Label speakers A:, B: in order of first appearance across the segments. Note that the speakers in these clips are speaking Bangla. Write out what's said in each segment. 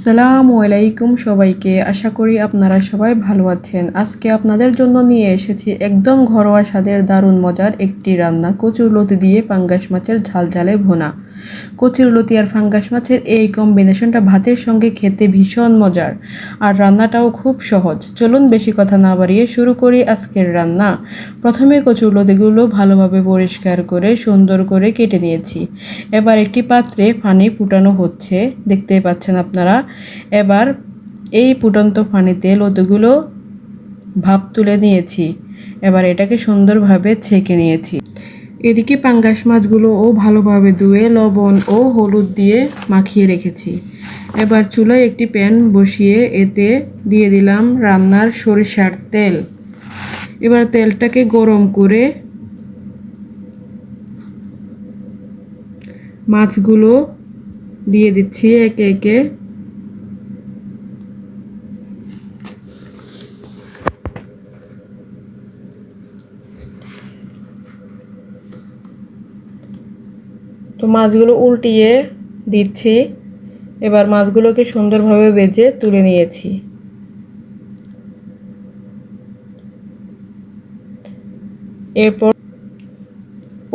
A: আসসালামু আলাইকুম সবাইকে। আশা করি আপনারা সবাই ভালো আছেন। আজকে আপনাদের জন্য নিয়ে এসেছি একদম ঘরোয়া স্বাদের দারুণ মজার একটি রান্না, কচুরলতি দিয়ে পাঙ্গাস মাছের ঝালঝালে ভুনা। কচুরলতি আর পাঙ্গাস মাছের এই কম্বিনেশনটা ভাতের সঙ্গে খেতে ভীষণ মজার, আর রান্নাটাও খুব সহজ। চলুন বেশি কথা না বাড়িয়ে শুরু করি আজকের রান্না। প্রথমে কচুরলতিগুলো ভালোভাবে পরিষ্কার করে সুন্দর করে কেটে নিয়েছি। এবার একটি পাত্রে পানি ফুটানো হচ্ছে, দেখতেই পাচ্ছেন আপনারা। এবার এই ফুটন্ত পানিতে লতিগুলো ভাপ তুলে নিয়েছি। এবার এটাকে সুন্দরভাবে ছেঁকে নিয়েছি। এদিকে পাঙ্গাস মাছগুলোও ভালোভাবে ধুয়ে লবণ ও হলুদ দিয়ে মাখিয়ে রেখেছি। এবার চুলায় একটি প্যান বসিয়ে এতে দিয়ে দিলাম রান্নার সরিষার তেল। এবার তেলটাকে গরম করে মাছগুলো দিয়ে দিচ্ছি একে একে। তো মাছগুলো উল্টিয়ে দিচ্ছি। এবার মাছগুলোকে সুন্দরভাবে ভেজে তুলে নিয়েছি। এরপর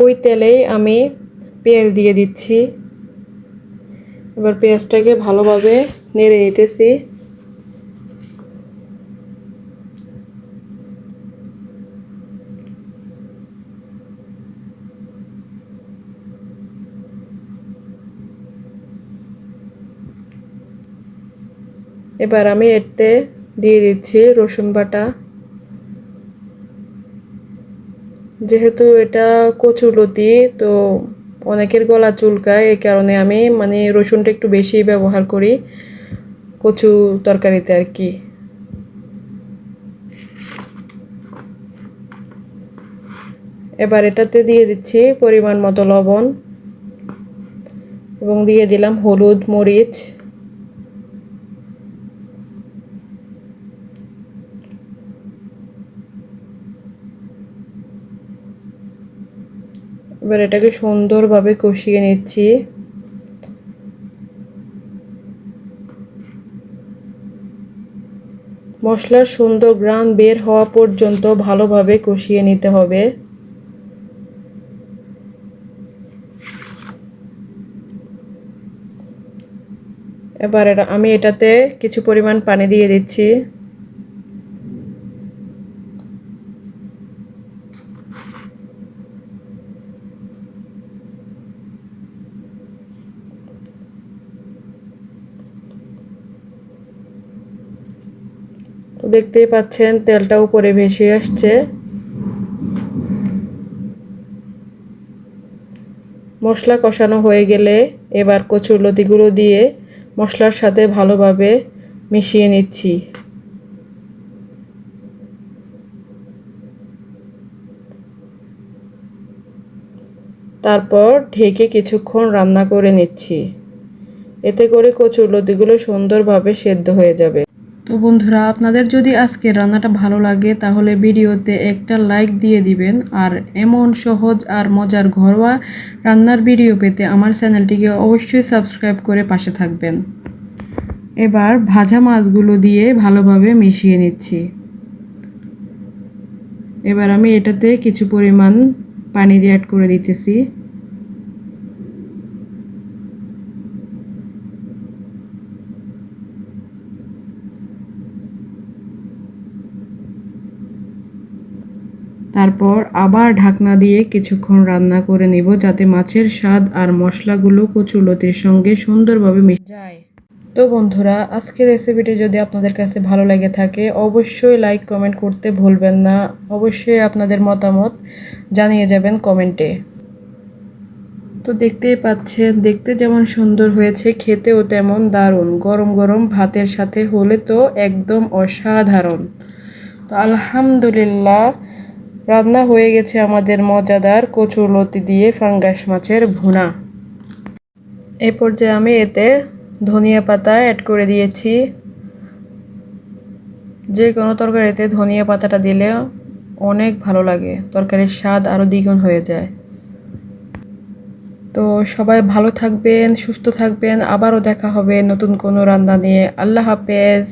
A: ওই তেলেই আমি পেঁয়াজ দিয়ে দিচ্ছি। এবার পেঁয়াজটাকে ভালোভাবে নেড়ে নিতেছি। এবার আমি এতে দিয়ে দিচ্ছি রসুন বাটা। যেহেতু এটা কচুরলতি, তো অনেকের গলা চুলকায়, এই কারণে আমি রসুনটা একটু বেশি ব্যবহার করি কচু তরকারিতে আর কি। এবার এটাতে দিয়ে দিচ্ছি পরিমাণ মতো লবণ এবং দিয়ে দিলাম হলুদ, মরিচ। এবার এটাকে সুন্দরভাবে কষিয়ে নিচ্ছি। মশলার সুন্দর ঘ্রাণ বের হওয়া পর্যন্ত ভালোভাবে কষিয়ে নিতে হবে। এবার আমি এটাতে কিছু পরিমাণ পানি দিয়ে দিচ্ছি। তো দেখতেই পাচ্ছেন তেলটা উপরে ভেসে আসছে। মশলা কষানো হয়ে গেলে এবার কচুরলতিগুলো দিয়ে মশলার সাথে ভালোভাবে মিশিয়ে নিচ্ছি। তারপর ঢেকে কিছুক্ষণ রান্না করে নিচ্ছি। এতে করে কচুরলতিগুলো সুন্দরভাবে সেদ্ধ হয়ে যাবে। তো বন্ধুরা, আপনাদের যদি আজকের রান্নাটা ভালো লাগে তাহলে ভিডিওতে একটা লাইক দিয়ে দিবেন। আর এমন সহজ আর মজার ঘরোয়া রান্নার ভিডিও পেতে আমার চ্যানেলটিকে অবশ্যই সাবস্ক্রাইব করে পাশে থাকবেন। এবার ভাজা মাছগুলো দিয়ে ভালোভাবে মিশিয়ে নিচ্ছি। এবার আমি এটাতে কিছু পরিমাণ পানি দিয়ে অ্যাড করে দিতেছি। তারপর আবার ঢাকনা দিয়ে কিছুক্ষণ রান্না করে নিব, যাতে মাছের স্বাদ আর মশলাগুলো কচুরলতির সঙ্গে সুন্দরভাবে মিশে যায়। তো বন্ধুরা, আজকের রেসিপিটি যদি আপনাদের কাছে ভালো লেগে থাকে অবশ্যই লাইক কমেন্ট করতে ভুলবেন না। অবশ্যই আপনাদের মতামত জানিয়ে যাবেন কমেন্টে। তো দেখতেই পাচ্ছেন, দেখতে যেমন সুন্দর হয়েছে খেতেও তেমন দারুণ। গরম গরম ভাতের সাথে হলে তো একদম অসাধারণ। তো আলহামদুলিল্লাহ, রান্না হয়ে গেছে আমাদের মজাদার কচুরলতি দিয়ে পাঙ্গাস মাছের ভুনা। এই পর্যায়ে আমি এতে ধনিয়া পাতা অ্যাড করে দিয়েছি। যে কোনো তরকারিতে ধনিয়া পাতাটা দিলে অনেক ভালো লাগে, তরকারির স্বাদ আরও দ্বিগুণ হয়ে যায়। তো সবাই ভালো থাকবেন, সুস্থ থাকবেন। আবারও দেখা হবে নতুন কোনো রান্না নিয়ে। আল্লাহ হাফেজ।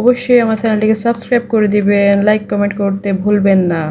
A: অবশ্যই আমার চ্যানেলটিকে সাবস্ক্রাইব করে দিবেন, লাইক কমেন্ট করতে ভুলবেন না।